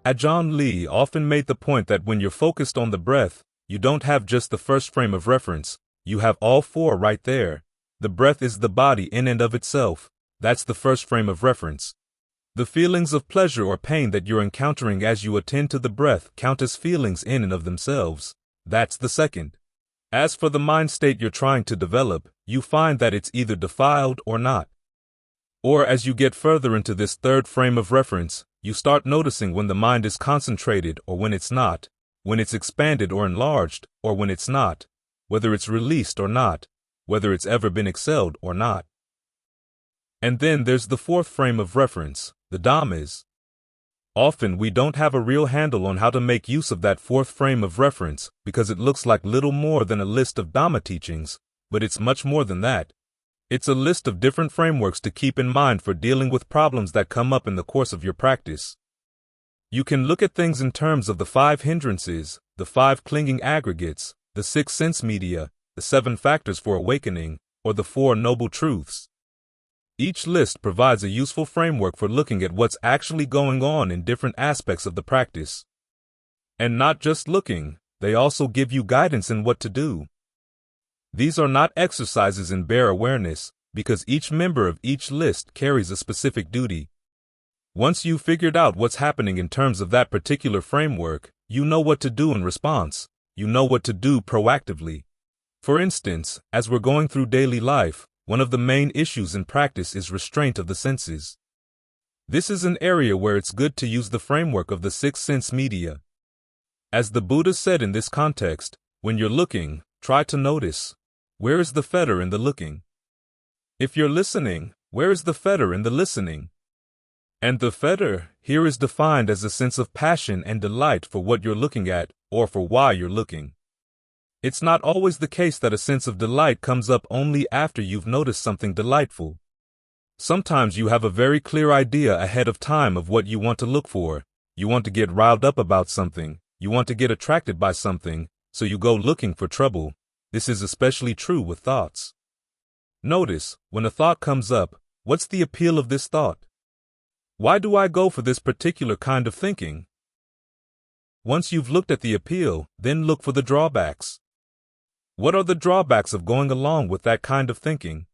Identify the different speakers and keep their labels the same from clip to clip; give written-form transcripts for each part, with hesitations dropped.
Speaker 1: Ajahn Lee often made the point that when you're focused on the breath, you don't have just the first frame of reference, you have all four right there. The breath is the body in and of itself. That's the first frame of reference. The feelings of pleasure or pain that you're encountering as you attend to the breath count as feelings in and of themselves. That's the second. As for the mind state you're trying to develop, you find that it's either defiled or not. Or as you get further into this third frame of reference, you start noticing when the mind is concentrated or when it's not, when it's expanded or enlarged or when it's not, whether it's released or not, whether it's ever been excelled or not. And then there's the fourth frame of reference, the Dhammas. Often we don't have a real handle on how to make use of that fourth frame of reference because it looks like little more than a list of Dhamma teachings, but it's much more than that. It's a list of different frameworks to keep in mind for dealing with problems that come up in the course of your practice. You can look at things in terms of the 5 hindrances, the 5 clinging aggregates, the 6 sense media, the 7 factors for awakening, or the 4 noble truths. Each list provides a useful framework for looking at what's actually going on in different aspects of the practice. And not just looking, they also give you guidance in what to do. These are not exercises in bare awareness, because each member of each list carries a specific duty. Once you've figured out what's happening in terms of that particular framework, you know what to do in response. You know what to do proactively. For instance, as we're going through daily life, one of the main issues in practice is restraint of the senses. This is an area where it's good to use the framework of the 6 sense media. As the Buddha said in this context, when you're looking, try to notice. Where is the fetter in the looking? If you're listening, where is the fetter in the listening? And the fetter here is defined as a sense of passion and delight for what you're looking at or for why you're looking. It's not always the case that a sense of delight comes up only after you've noticed something delightful. Sometimes you have a very clear idea ahead of time of what you want to look for. You want to get riled up about something. You want to get attracted by something, so you go looking for trouble. This is especially true with thoughts. Notice, when a thought comes up, what's the appeal of this thought? Why do I go for this particular kind of thinking? Once you've looked at the appeal, then look for the drawbacks. What are the drawbacks of going along with that kind of thinking?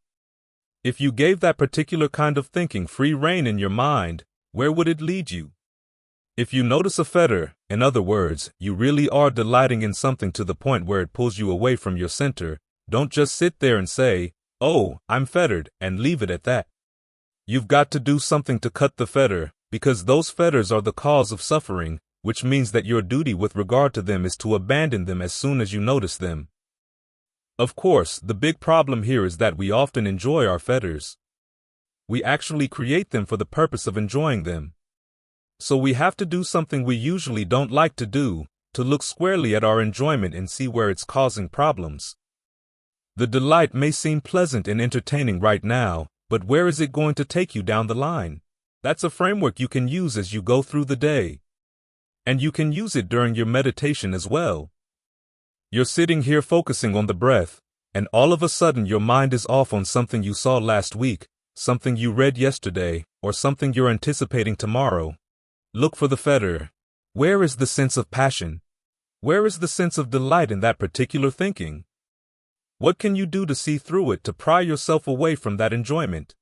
Speaker 1: If you gave that particular kind of thinking free rein in your mind, where would it lead you? If you notice a fetter, in other words, you really are delighting in something to the point where it pulls you away from your center, don't just sit there and say, "Oh, I'm fettered," and leave it at that. You've got to do something to cut the fetter, because those fetters are the cause of suffering, which means that your duty with regard to them is to abandon them as soon as you notice them. Of course, the big problem here is that we often enjoy our fetters. We actually create them for the purpose of enjoying them. So we have to do something we usually don't like to do, to look squarely at our enjoyment and see where it's causing problems. The delight may seem pleasant and entertaining right now, but where is it going to take you down the line? That's a framework you can use as you go through the day. And you can use it during your meditation as well. You're sitting here focusing on the breath, and all of a sudden your mind is off on something you saw last week, something you read yesterday, or something you're anticipating tomorrow. Look for the fetter. Where is the sense of passion? Where is the sense of delight in that particular thinking? What can you do to see through it to pry yourself away from that enjoyment?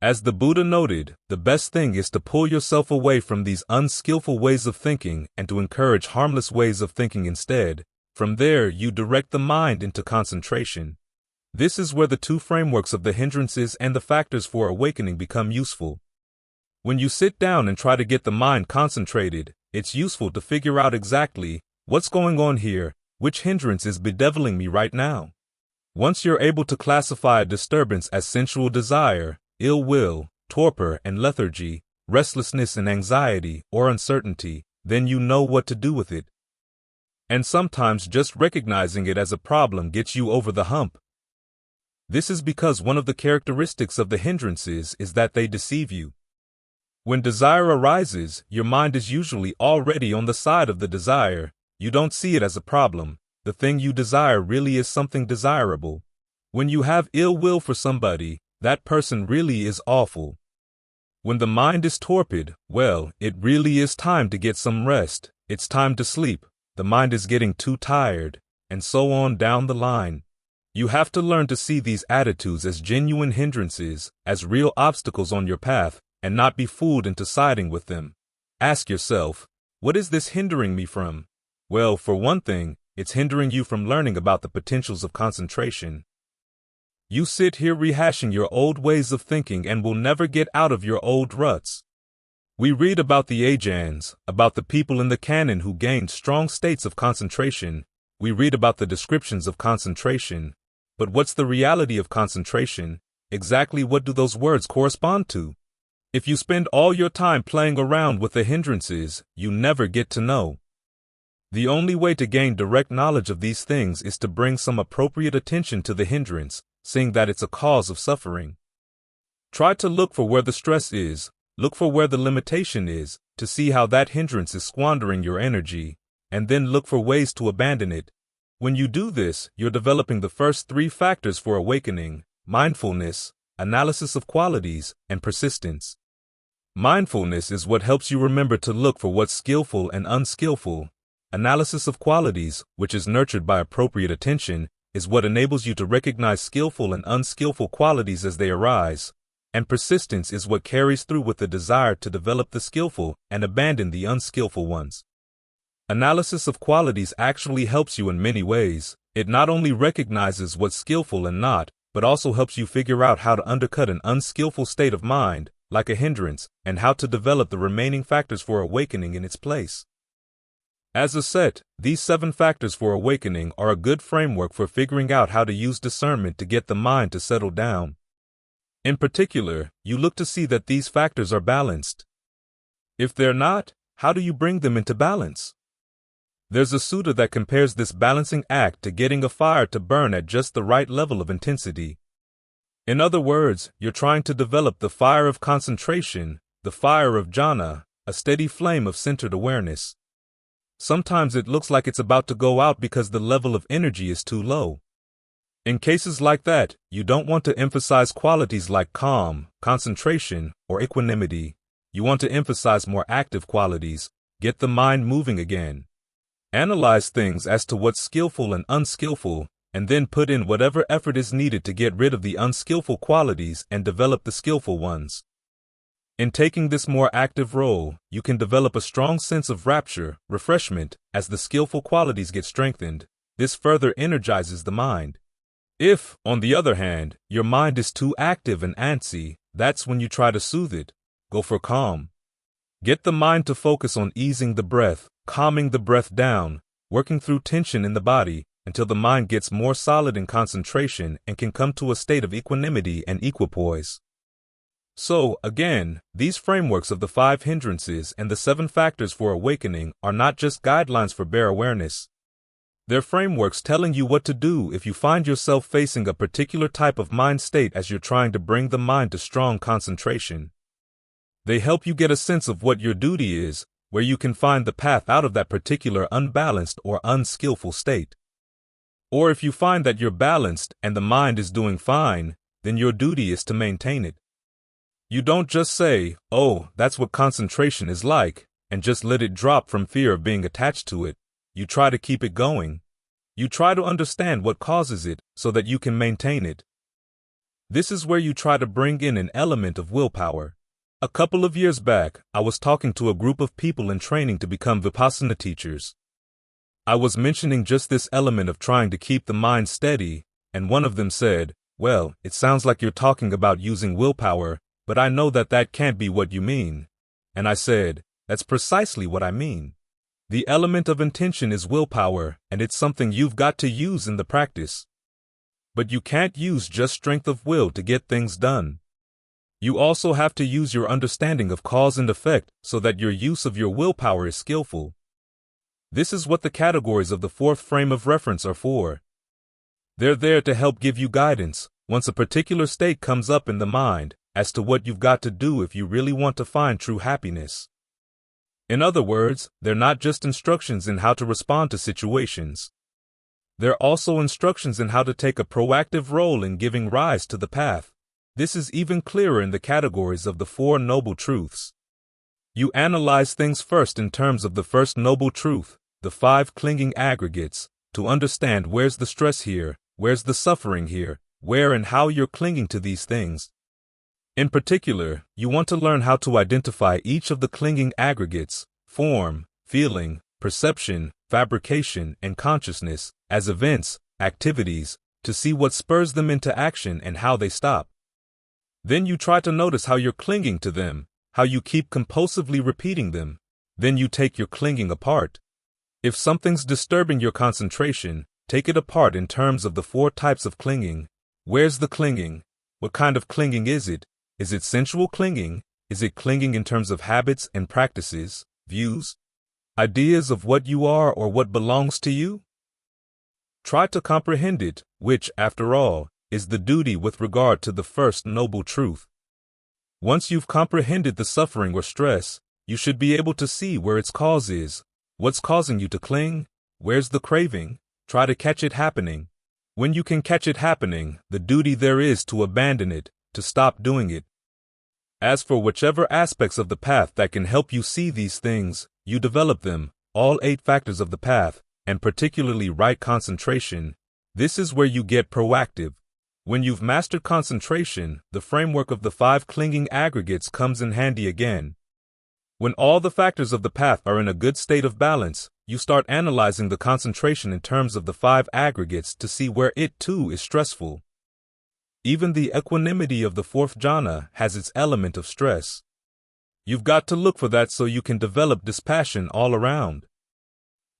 Speaker 1: As the Buddha noted, the best thing is to pull yourself away from these unskillful ways of thinking and to encourage harmless ways of thinking instead. From there, you direct the mind into concentration. This is where the 2 frameworks of the hindrances and the factors for awakening become useful. When you sit down and try to get the mind concentrated, it's useful to figure out exactly what's going on here, which hindrance is bedeviling me right now. Once you're able to classify a disturbance as sensual desire, ill will, torpor and lethargy, restlessness and anxiety or uncertainty, then you know what to do with it. And sometimes just recognizing it as a problem gets you over the hump. This is because one of the characteristics of the hindrances is that they deceive you. When desire arises, your mind is usually already on the side of the desire. You don't see it as a problem. The thing you desire really is something desirable. When you have ill will for somebody, that person really is awful. When the mind is torpid, well, it really is time to get some rest. It's time to sleep. The mind is getting too tired, and so on down the line. You have to learn to see these attitudes as genuine hindrances, as real obstacles on your path, and not be fooled into siding with them. Ask yourself, what is this hindering me from? Well, for one thing, it's hindering you from learning about the potentials of concentration. You sit here rehashing your old ways of thinking and will never get out of your old ruts. We read about the Ajahns, about the people in the canon who gained strong states of concentration. We read about the descriptions of concentration. But what's the reality of concentration? Exactly what do those words correspond to? If you spend all your time playing around with the hindrances, you never get to know. The only way to gain direct knowledge of these things is to bring some appropriate attention to the hindrance, seeing that it's a cause of suffering. Try to look for where the stress is, look for where the limitation is, to see how that hindrance is squandering your energy, and then look for ways to abandon it. When you do this, you're developing the first 3 factors for awakening: mindfulness, analysis of qualities, and persistence. Mindfulness is what helps you remember to look for what's skillful and unskillful. Analysis of qualities, which is nurtured by appropriate attention, is what enables you to recognize skillful and unskillful qualities as they arise. And persistence is what carries through with the desire to develop the skillful and abandon the unskillful ones. Analysis of qualities actually helps you in many ways. It not only recognizes what's skillful and not, but also helps you figure out how to undercut an unskillful state of mind, like a hindrance, and how to develop the remaining factors for awakening in its place. As a set, these 7 factors for awakening are a good framework for figuring out how to use discernment to get the mind to settle down. In particular, you look to see that these factors are balanced. If they're not, how do you bring them into balance? There's a sutta that compares this balancing act to getting a fire to burn at just the right level of intensity. In other words, you're trying to develop the fire of concentration, the fire of jhana, a steady flame of centered awareness. Sometimes it looks like it's about to go out because the level of energy is too low. In cases like that, you don't want to emphasize qualities like calm, concentration, or equanimity. You want to emphasize more active qualities, get the mind moving again. Analyze things as to what's skillful and unskillful, and then put in whatever effort is needed to get rid of the unskillful qualities and develop the skillful ones. In taking this more active role, you can develop a strong sense of rapture, refreshment, as the skillful qualities get strengthened. This further energizes the mind. If, on the other hand, your mind is too active and antsy, that's when you try to soothe it. Go for calm. Get the mind to focus on easing the breath, calming the breath down, working through tension in the body, until the mind gets more solid in concentration and can come to a state of equanimity and equipoise. So, again, these frameworks of the 5 hindrances and the 7 factors for awakening are not just guidelines for bare awareness. They're frameworks telling you what to do if you find yourself facing a particular type of mind state as you're trying to bring the mind to strong concentration. They help you get a sense of what your duty is, where you can find the path out of that particular unbalanced or unskillful state. Or if you find that you're balanced and the mind is doing fine, then your duty is to maintain it. You don't just say, "Oh, that's what concentration is like," and just let it drop from fear of being attached to it. You try to keep it going. You try to understand what causes it so that you can maintain it. This is where you try to bring in an element of willpower. A couple of years back, I was talking to a group of people in training to become Vipassana teachers. I was mentioning just this element of trying to keep the mind steady, and one of them said, "Well, it sounds like you're talking about using willpower, but I know that that can't be what you mean." And I said, "That's precisely what I mean. The element of intention is willpower, and it's something you've got to use in the practice. But you can't use just strength of will to get things done. You also have to use your understanding of cause and effect so that your use of your willpower is skillful. This is what the categories of the 4th frame of reference are for. They're there to help give you guidance once a particular state comes up in the mind as to what you've got to do if you really want to find true happiness. In other words, they're not just instructions in how to respond to situations. They're also instructions in how to take a proactive role in giving rise to the path. This is even clearer in the categories of the Four Noble Truths. You analyze things first in terms of the first noble truth, the five clinging aggregates, to understand where's the stress here, where's the suffering here, where and how you're clinging to these things. In particular, you want to learn how to identify each of the clinging aggregates, form, feeling, perception, fabrication, and consciousness, as events, activities, to see what spurs them into action and how they stop. Then you try to notice how you're clinging to them, how you keep compulsively repeating them. Then you take your clinging apart. If something's disturbing your concentration, take it apart in terms of the four types of clinging. Where's the clinging? What kind of clinging is it? Is it sensual clinging? Is it clinging in terms of habits and practices, views, ideas of what you are or what belongs to you? Try to comprehend it, which, after all, is the duty with regard to the first noble truth. Once you've comprehended the suffering or stress, you should be able to see where its cause is. What's causing you to cling? Where's the craving? Try to catch it happening. When you can catch it happening, the duty there is to abandon it, to stop doing it. As for whichever aspects of the path that can help you see these things, you develop them, all 8 factors of the path, and particularly right concentration. This is where you get proactive. When you've mastered concentration, the framework of the 5 clinging aggregates comes in handy again. When all the factors of the path are in a good state of balance, you start analyzing the concentration in terms of the 5 aggregates to see where it too is stressful. Even the equanimity of the 4th jhana has its element of stress. You've got to look for that so you can develop dispassion all around.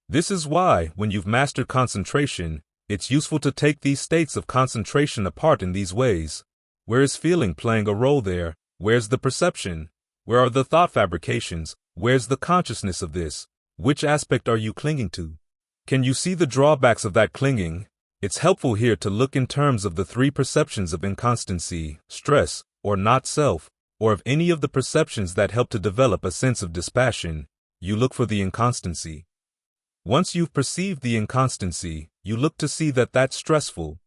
Speaker 1: This is why, when you've mastered concentration, it's useful to take these states of concentration apart in these ways. Where is feeling playing a role there? Where's the perception? Where are the thought fabrications? Where's the consciousness of this? Which aspect are you clinging to? Can you see the drawbacks of that clinging? It's helpful here to look in terms of the 3 perceptions of inconstancy, stress, or not self, or of any of the perceptions that help to develop a sense of dispassion. You look for the inconstancy. Once you've perceived the inconstancy, you look to see that that's stressful.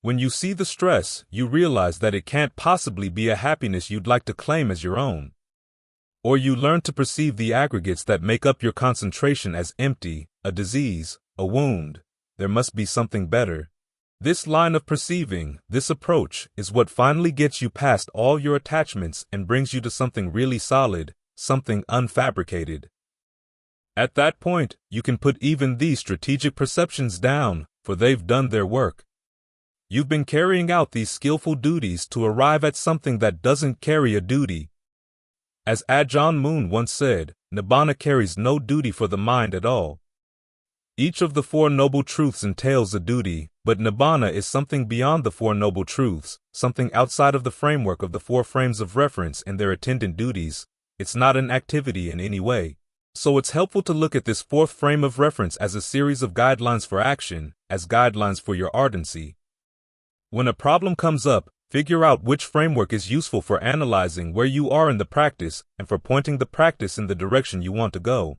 Speaker 1: When you see the stress, you realize that it can't possibly be a happiness you'd like to claim as your own. Or you learn to perceive the aggregates that make up your concentration as empty, a disease, a wound. There must be something better. This line of perceiving, this approach, is what finally gets you past all your attachments and brings you to something really solid, something unfabricated. At that point, you can put even these strategic perceptions down, for they've done their work. You've been carrying out these skillful duties to arrive at something that doesn't carry a duty. As Ajahn Mun once said, Nibbana carries no duty for the mind at all. Each of the 4 noble truths entails a duty, but Nibbana is something beyond the 4 noble truths, something outside of the framework of the 4 frames of reference and their attendant duties. It's not an activity in any way. So it's helpful to look at this 4th frame of reference as a series of guidelines for action, as guidelines for your ardency. When a problem comes up, figure out which framework is useful for analyzing where you are in the practice and for pointing the practice in the direction you want to go.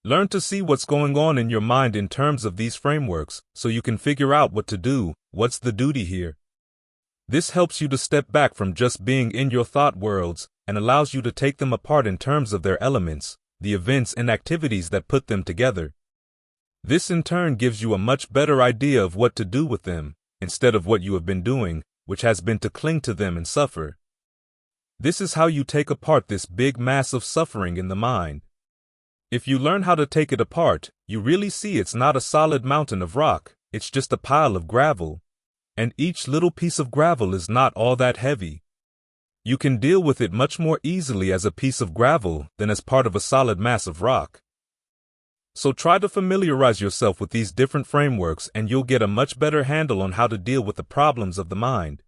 Speaker 1: Learn to see what's going on in your mind in terms of these frameworks so you can figure out what to do, what's the duty here. This helps you to step back from just being in your thought worlds and allows you to take them apart in terms of their elements, the events and activities that put them together. This in turn gives you a much better idea of what to do with them, instead of what you have been doing, which has been to cling to them and suffer. This is how you take apart this big mass of suffering in the mind. If you learn how to take it apart, you really see it's not a solid mountain of rock, it's just a pile of gravel. And each little piece of gravel is not all that heavy. You can deal with it much more easily as a piece of gravel than as part of a solid mass of rock. So try to familiarize yourself with these different frameworks and you'll get a much better handle on how to deal with the problems of the mind.